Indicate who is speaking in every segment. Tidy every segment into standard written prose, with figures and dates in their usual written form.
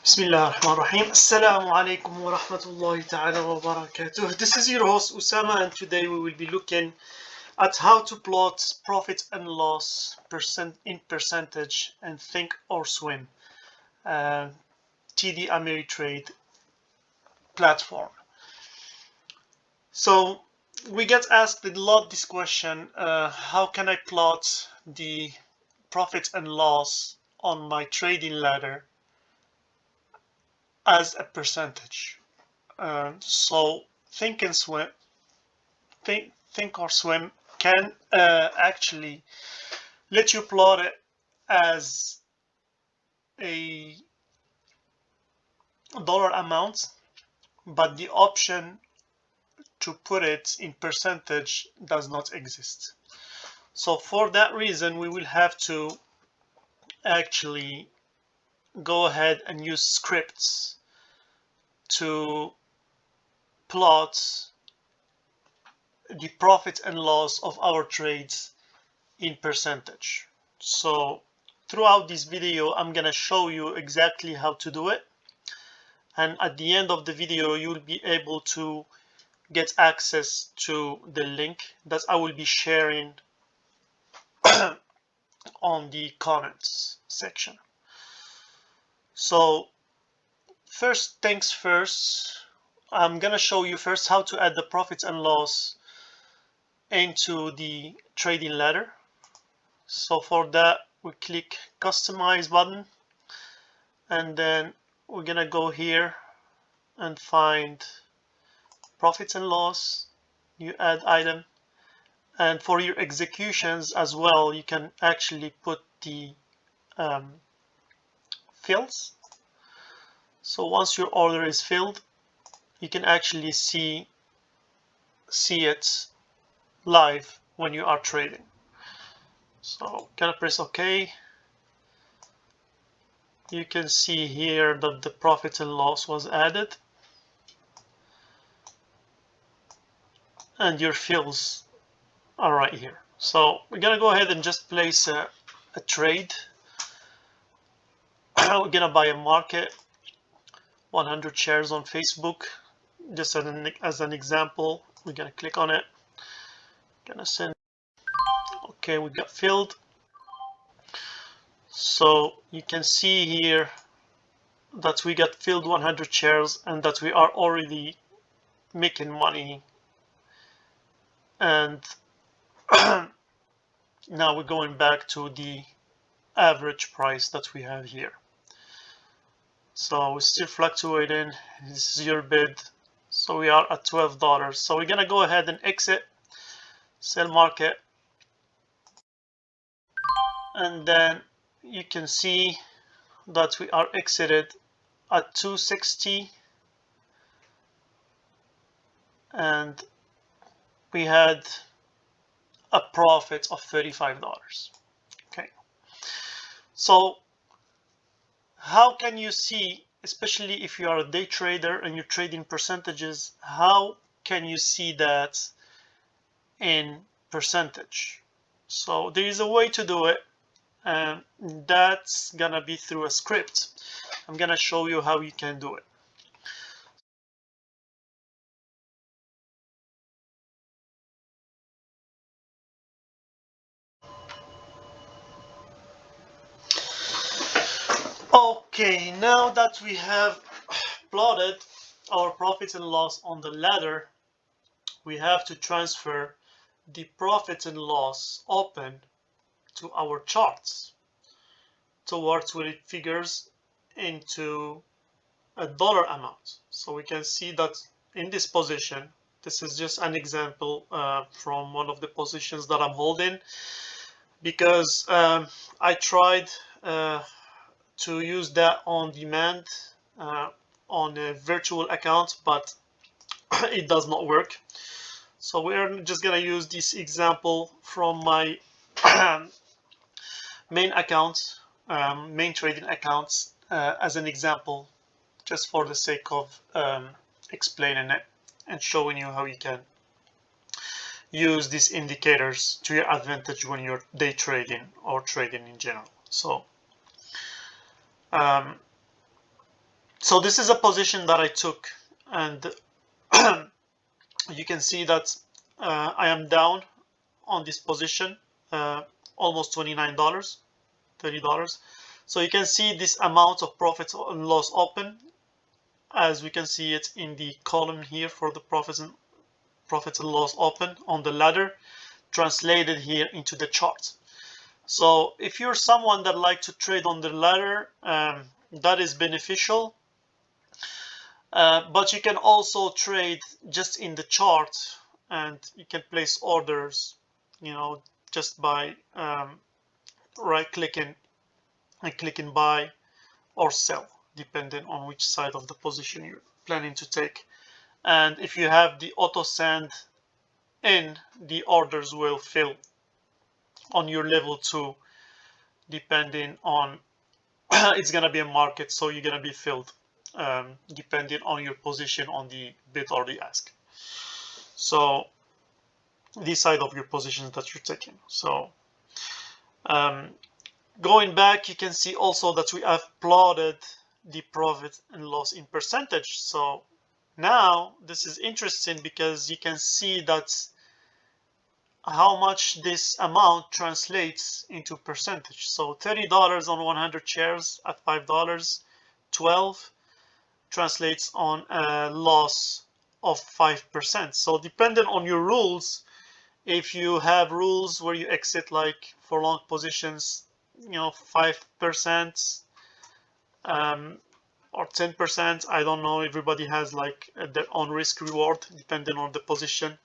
Speaker 1: Bismillahirrahmanirrahim. Salamoualikoum wa rahmatullahi ta'ala wa barakatuh. This is your host Usama, and today we will be looking at how to plot profit and loss in percentage and ThinkorSwim TDameritrade platform. So we get asked a lot this question, how can I plot the profit and loss on my trading ladder as a percentage? So ThinkorSwim can actually let you plot it as a dollar amount, but the option to put it in percentage does not exist. So for that reason, we will have to actually go ahead and use scripts to plot the profit and loss of our trades in percentage. So throughout this video, I'm gonna show you exactly how to do it, and at the end of the video you'll be able to get access to the link that I will be sharing on the comments section. So first things first, I'm gonna show you first how to add the profit and loss into the trading ladder. So for that, we click customize button, and then we're gonna go here and find profit and loss, you add item, and for your executions as well, you can actually put the fields. So once your order is filled, you can actually see it live when you are trading. So gonna press OK. You can see here that the profit and loss was added, and your fields are right here. So we're gonna go ahead and just place a trade. We're gonna buy a market, 100 shares on Facebook, just as an example. We're gonna click on it, gonna send. Okay, we got filled. So you can see here that we got filled 100 shares and that we are already making money. And now we're going back to the average price that we have here. So we're still fluctuating. This is your bid. So we are at $12. So we're gonna go ahead and exit, sell market, and then you can see that we are exited at 260, and we had a profit of $35. Okay, so how can you see, especially if you are a day trader and you're trading percentages, how can you see that in percentage? So there is a way to do it, and that's gonna be through a script. I'm gonna show you how you can do it. Okay, now that we have plotted our profit and loss on the ladder, we have to transfer the profit and loss open to our charts towards where it figures into a dollar amount. So we can see that in this position, this is just an example from one of the positions that I'm holding, because I tried to use that on demand on a virtual account, but it does not work. So we're just gonna use this example from my main account, main trading accounts, as an example, just for the sake of explaining it and showing you how you can use these indicators to your advantage when you're day trading or trading in general. So So this is a position that I took, and you can see that I am down on this position, almost $29, $30. So you can see this amount of profit and loss open, as we can see it in the column here for the profits and loss open on the ladder, translated here into the chart. So if you're someone that like to trade on the ladder, that is beneficial. But you can also trade just in the chart, and you can place orders, just by right clicking and clicking buy or sell, depending on which side of the position you're planning to take. And if you have the auto send in, the orders will fill on your level 2, depending on it's gonna be a market, so you're gonna be filled depending on your position on the bid or the ask. So this side of your positions that you're taking. So going back, you can see also that we have plotted the profit and loss in percentage. So now this is interesting because you can see that how much this amount translates into percentage. So $30 on 100 shares at $5, 12 translates on a loss of 5%. So depending on your rules, if you have rules where you exit like for long positions, 5% or 10%, I don't know, everybody has like their own risk reward depending on the position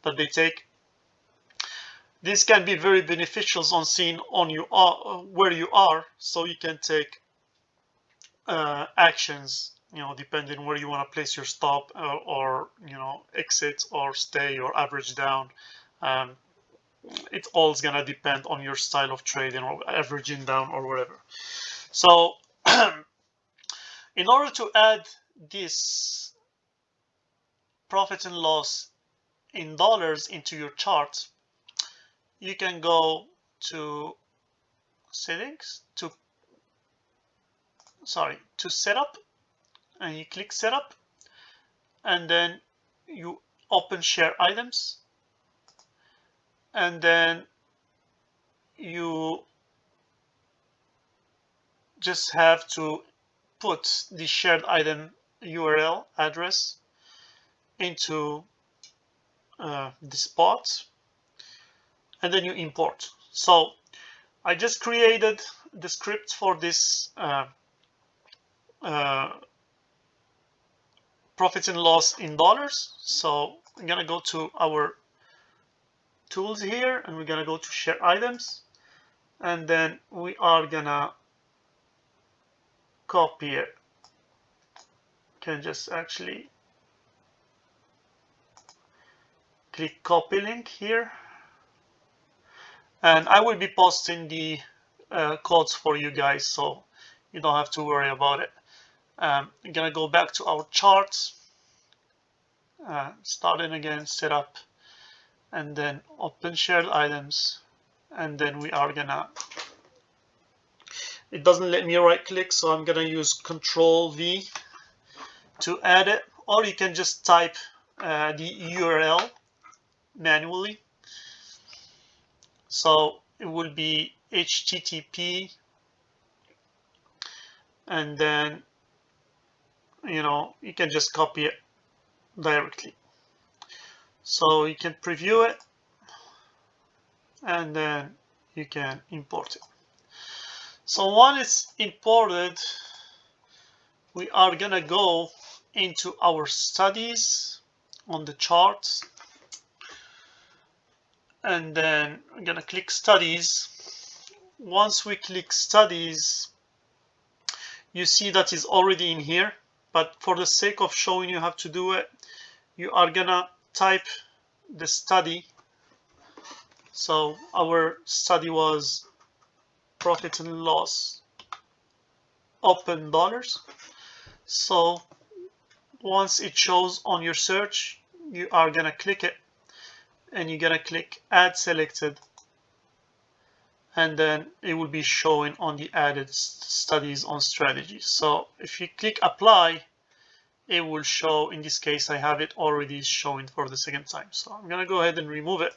Speaker 1: that they take. This can be very beneficial on seeing on you where you are, so you can take actions, depending where you want to place your stop, or exit or stay or average down. It all is gonna depend on your style of trading, or averaging down or whatever. So in order to add this profit and loss in dollars into your chart, you can go to settings, to setup, and you click setup, and then you open share items, and then you just have to put the shared item URL address into the spot, and then you import. So I just created the script for this profit and loss in dollars. So I'm gonna go to our tools here, and we're gonna go to share items, and then we are gonna copy it. Can just actually click copy link here, and I will be posting the codes for you guys, so you don't have to worry about it. I'm gonna go back to our charts, starting again, setup, and then open shared items, and then we are gonna, it doesn't let me right click, so I'm gonna use Control V to add it, or you can just type the URL manually. So it will be HTTP, and then you can just copy it directly. So you can preview it, and then you can import it. So once it's imported, we are gonna go into our studies on the charts, and then I'm gonna click studies. Once we click studies, you see that is already in here, but for the sake of showing you how to do it, you are gonna type the study. So our study was profit and loss open dollars. So once it shows on your search, you are gonna click it, and you're gonna click add selected, and then it will be showing on the added studies on strategy. So if you click apply, it will show. In this case, I have it already showing for the second time, so I'm gonna go ahead and remove it.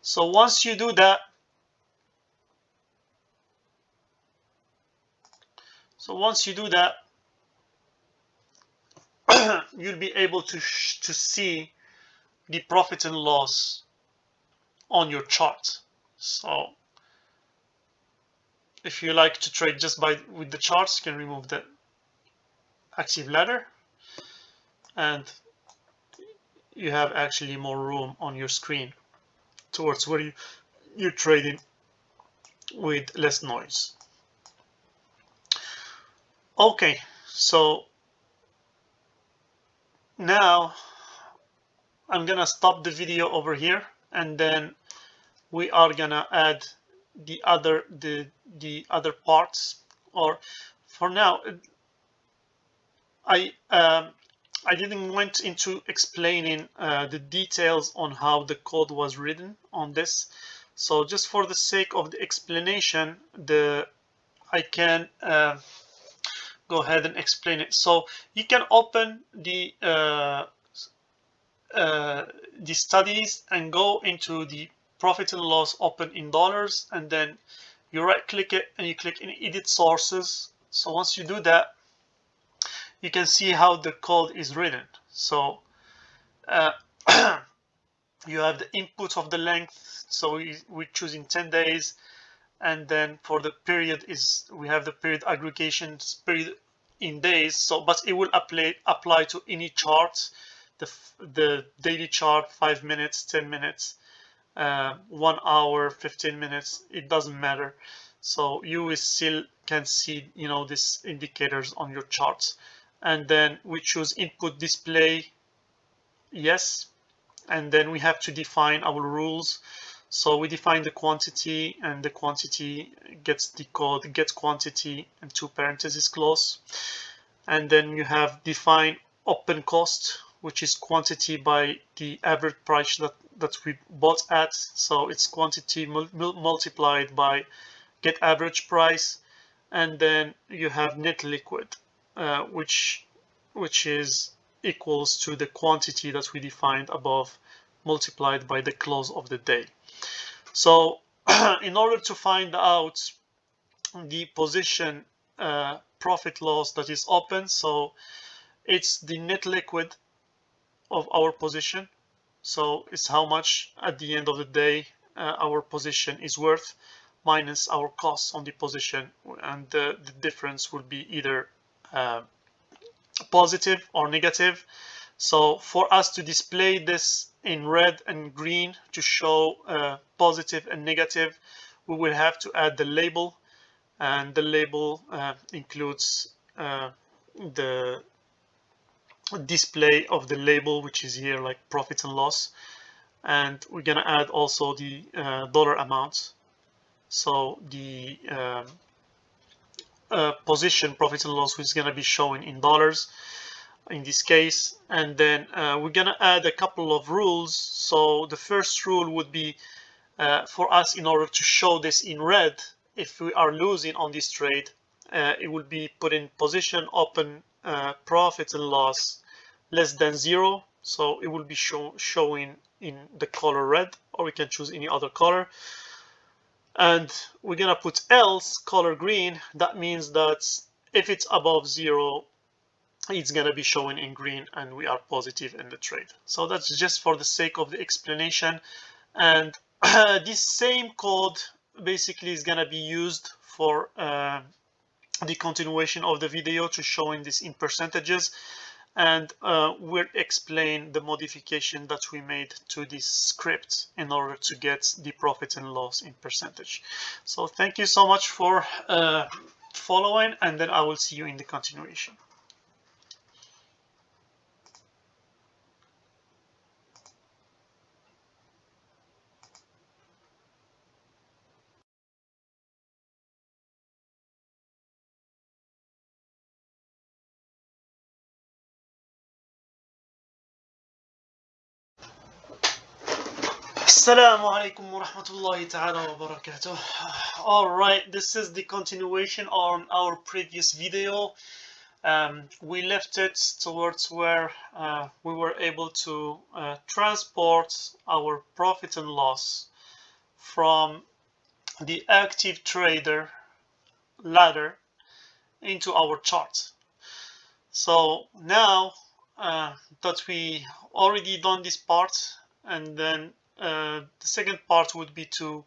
Speaker 1: So once you do that, you'll be able to see the profit and loss on your chart. So if you like to trade just with the charts, you can remove the active ladder, and you have actually more room on your screen towards where you're trading with less noise. Okay, so now I'm gonna stop the video over here, and then we are gonna add the other parts. Or for now, I didn't went into explaining the details on how the code was written on this. So just for the sake of the explanation, I can go ahead and explain it. So you can open the studies and go into the profit and loss open in dollars, and then you right click it and you click in edit sources. So once you do that, you can see how the code is written. So you have the input of the length, so we're choosing 10 days, and then for the period we have the period aggregation period in days. So but it will apply to any chart, the daily chart, 5 minutes, 10 minutes, 1 hour, 15 minutes, it doesn't matter. So you will still can see, these indicators on your charts. And then we choose input display, yes, and then we have to define our rules. So we define the quantity, and the quantity gets the code get quantity and 2 parentheses close. And then you have define open cost, which is quantity by the average price that we bought at. So it's quantity multiplied by get average price. And then you have net liquid, which is equals to the quantity that we defined above multiplied by the close of the day. So in order to find out the position profit loss that is open, so it's the net liquid of our position. So it's how much at the end of the day our position is worth minus our costs on the position, and the difference will be either positive or negative. So for us to display this in red and green to show positive and negative, we will have to add the label, and the label includes the display of the label, which is here like profit and loss, and we're gonna add also the dollar amount. So the position profit and loss is gonna be showing in dollars in this case. And then we're gonna add a couple of rules. So the first rule would be for us, in order to show this in red, if we are losing on this trade, it will be put in position open profit and loss less than 0. So it will be showing in the color red, or we can choose any other color. And we're gonna put else color green. That means that if it's above 0, it's gonna be showing in green and we are positive in the trade. So that's just for the sake of the explanation. And this same code basically is gonna be used for the continuation of the video to showing this in percentages. And we'll explain the modification that we made to this script in order to get the profit and loss in percentage. So thank you so much for following, and then I will see you in the continuation. Salamoualikoum wa rahmatullahi ta'ala wa barakatuh. Alright, this is the continuation on our previous video. We left it towards where we were able to transport our profit and loss from the active trader ladder into our chart. So now that we already done this part, and then the second part would be to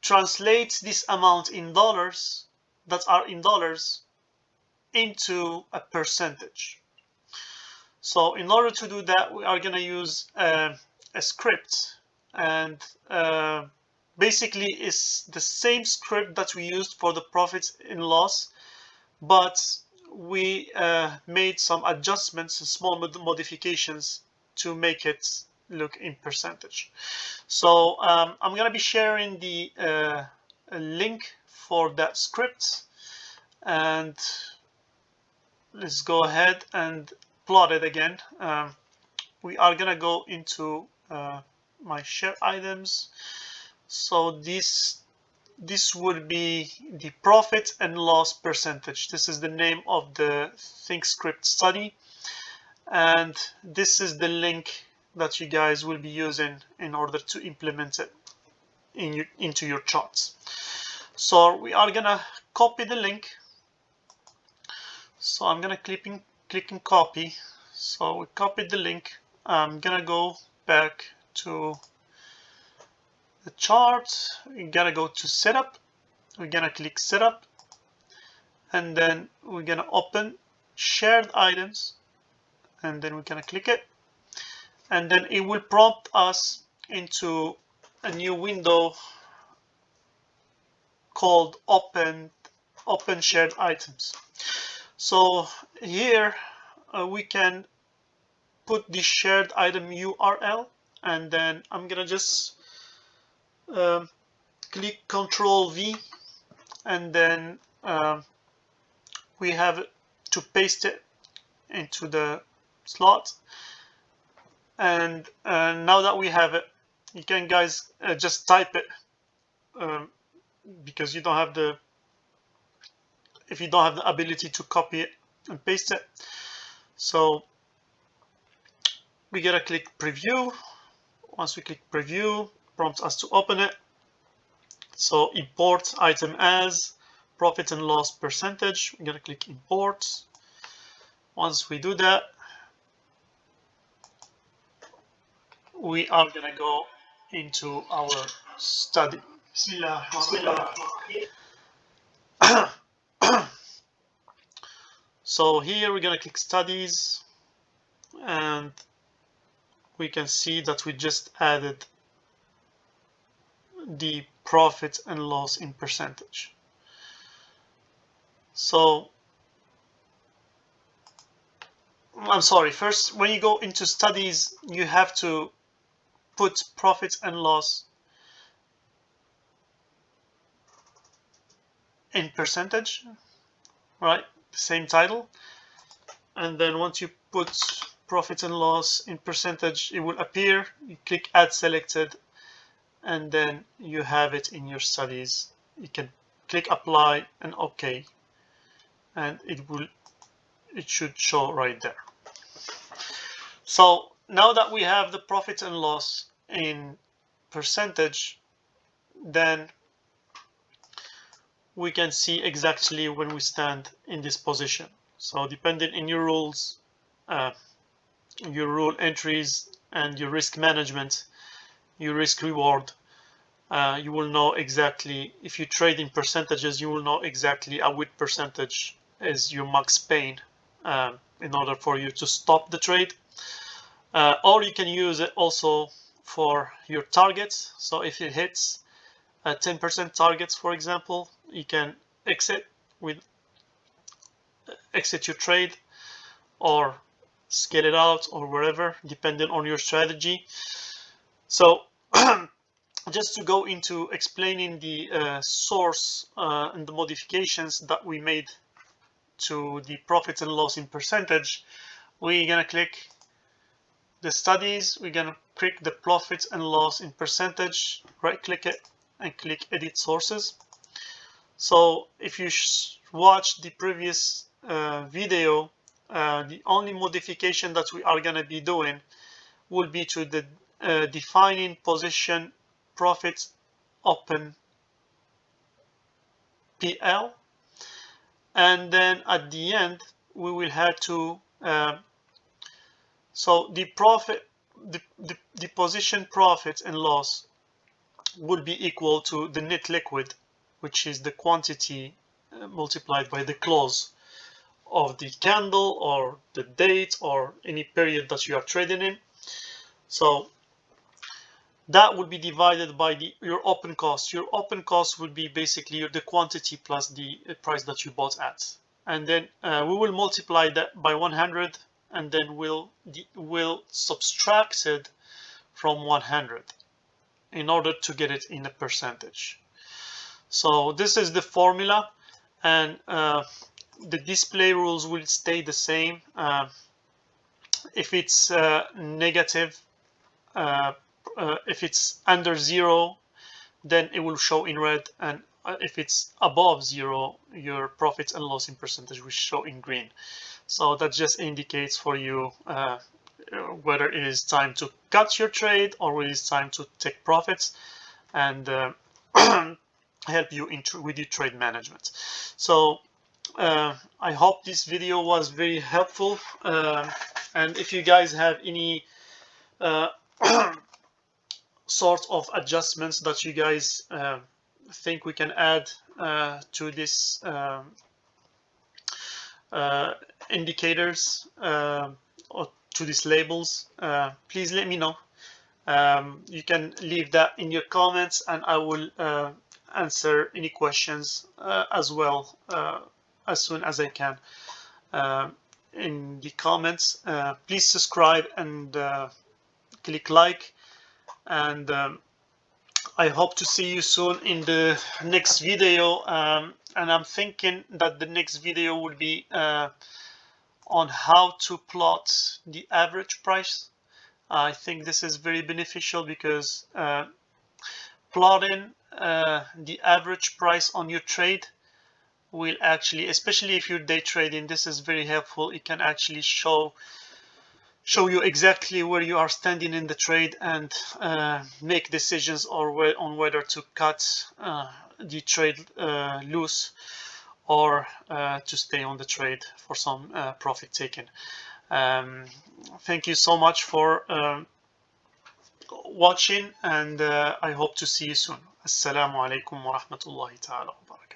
Speaker 1: translate this amount in dollars that are in dollars into a percentage. So in order to do that, we are going to use a script, and basically it's the same script that we used for the profit and loss, but we made some adjustments, small modifications to make it look in percentage. So I'm going to be sharing the link for that script, and let's go ahead and plot it again. We are going to go into my share items. So this would be the profit and loss percentage. This is the name of the ThinkScript study, and this is the link that you guys will be using in order to implement it into your charts. So we are gonna copy the link. So I'm gonna click in copy. So we copied the link. I'm gonna go back to the chart. We're gonna go to setup. We're gonna click setup, and then we're gonna open shared items, and then we're gonna click it, and then it will prompt us into a new window called open shared items. So here we can put the shared item URL, and then I'm gonna just click Ctrl V, and then we have to paste it into the slot. And now that we have it, you can guys just type it, because you don't have the ability to copy it and paste it. So we gotta click preview. Once we click preview, prompts us to open it. So import item as profit and loss percentage. We're gonna click import. Once we do that, we are gonna go into our study. So here we're gonna click studies, and we can see that we just added the profit and loss in percentage. So I'm sorry, first when you go into studies, you have to put profit and loss in percentage, right? The same title. And then once you put profit and loss in percentage, it will appear. You click add selected, and then you have it in your studies. You can click apply and OK, and it should show right there. So now that we have the profit and loss in percentage, then we can see exactly when we stand in this position. So depending on your rules, your rule entries, and your risk management, your risk reward, you will know exactly, if you trade in percentages, you will know exactly at which percentage is your max pain in order for you to stop the trade. Or you can use it also for your targets. So if it hits 10% targets, for example, you can exit your trade, or scale it out, or wherever, depending on your strategy. So just to go into explaining the source and the modifications that we made to the profit and loss in percentage, we're gonna click the studies, we're gonna click the profits and loss in percentage, right click it and click edit sources. So if you watch the previous video, the only modification that we are gonna be doing will be to the defining position profits open PL, and then at the end we will have to so the position profit and loss would be equal to the net liquid, which is the quantity multiplied by the close of the candle or the date or any period that you are trading in. So that would be divided by your open cost. Your open cost would be basically the quantity plus the price that you bought at, and then we will multiply that by 100, and then we'll subtract it from 100 in order to get it in a percentage. So this is the formula, and the display rules will stay the same. If it's negative, if it's under 0, then it will show in red, and if it's above 0, your profits and loss in percentage will show in green. So that just indicates for you whether it is time to cut your trade or whether it's time to take profits, and help you with your trade management. So I hope this video was very helpful, and if you guys have any sort of adjustments that you guys think we can add to this indicators or to these labels, please let me know. You can leave that in your comments, and I will answer any questions as well as soon as I can in the comments. Please subscribe and click like, and I hope to see you soon in the next video, and I'm thinking that the next video will be on how to plot the average price. I think this is very beneficial because plotting the average price on your trade will actually, especially if you're day trading, this is very helpful. It can actually show you exactly where you are standing in the trade, and make decisions on whether to cut the trade loose or to stay on the trade for some profit taken. Thank you so much for watching, and I hope to see you soon. Assalamu alaikum wa rahmatullahi ta'ala wa barakatuh.